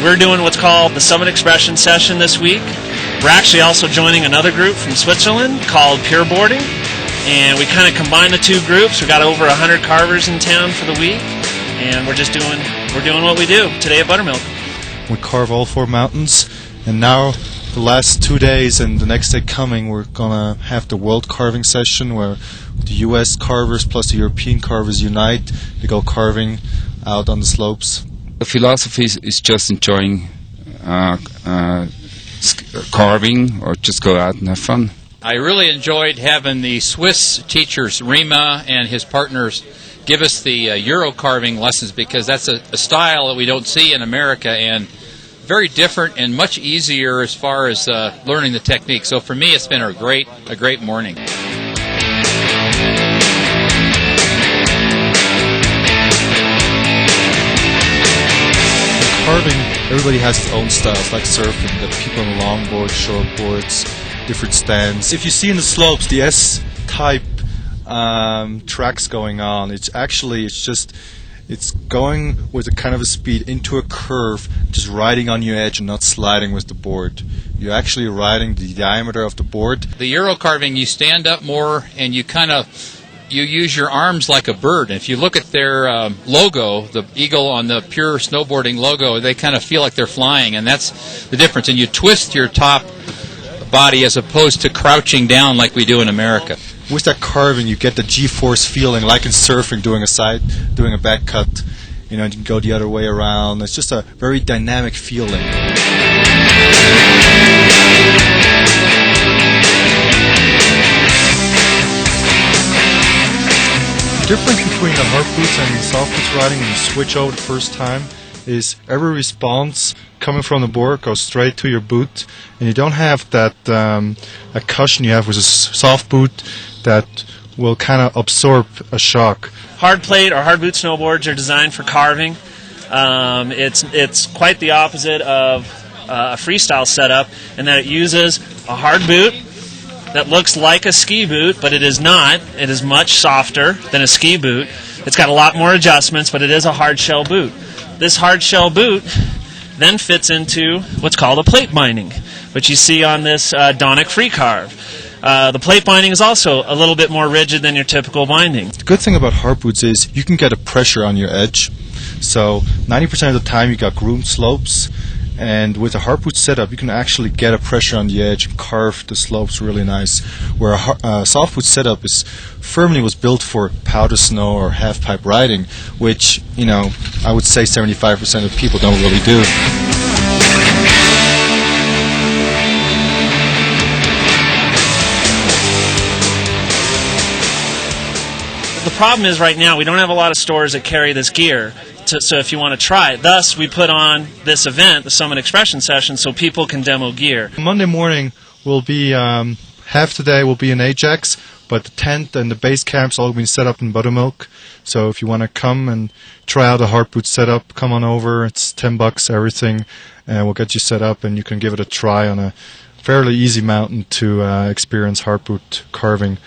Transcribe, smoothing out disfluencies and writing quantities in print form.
We're doing what's called the Summit Expression session this week. We're actually also joining another group from Switzerland called Pure Boarding, and we kind of combine the two groups. We've got over 100 carvers in town for the week, and we're doing what we do today at Buttermilk. We carve all 4 mountains, and now the last 2 days and the next day coming, we're gonna have the world carving session where the US carvers plus the European carvers unite. They go carving out on the slopes. The philosophy is just enjoying carving, or just go out and have fun. I really enjoyed having the Swiss teachers, Rima and his partners, give us the Euro carving lessons, because that's a style that we don't see in America, and very different and much easier as far as learning the technique. So for me, it's been a great morning. Carving, everybody has its own styles, like surfing. The people on the longboard, shortboards, different stands. If you see in the slopes the S-type tracks going on, it's going with a kind of a speed into a curve, just riding on your edge and not sliding with the board. You're actually riding the diameter of the board. The Euro carving, you stand up more and you use your arms like a bird. And if you look at their logo, the eagle on the Pure Snowboarding logo, they kind of feel like they're flying, and that's the difference. And you twist your top body as opposed to crouching down like we do in America. With that carving, you get the G-force feeling, like in surfing, doing a back cut. You know, you can go the other way around. It's just a very dynamic feeling. The difference between the hard boots and the soft boots riding when you switch over the first time is every response coming from the board goes straight to your boot, and you don't have that a cushion you have with a soft boot that will kind of absorb a shock. Hard plate or hard boot snowboards are designed for carving. It's quite the opposite of a freestyle setup in that it uses a hard boot that looks like a ski boot, but it is not. It is much softer than a ski boot. It's got a lot more adjustments, but it is a hard shell boot. This hard shell boot then fits into what's called a plate binding, which you see on this Donic free carve. The plate binding is also a little bit more rigid than your typical binding. The good thing about hard boots is you can get a pressure on your edge. So 90% of the time you got groomed slopes, and with a hard boot setup you can actually get a pressure on the edge and carve the slopes really nice. Where a soft boot setup firmly was built for powder snow or half pipe riding, which, you know, I would say 75% of people don't really do. The problem is right now we don't have a lot of stores that carry this gear, so if you want to try it. Thus, we put on this event, the Summit Expression Session, so people can demo gear. Monday morning will be, half the day will be in Ajax, but the tent and the base camp's all been set up in Buttermilk. So if you want to come and try out a hard boot setup, come on over. It's $10 everything, and we'll get you set up, and you can give it a try on a fairly easy mountain to experience hard boot carving.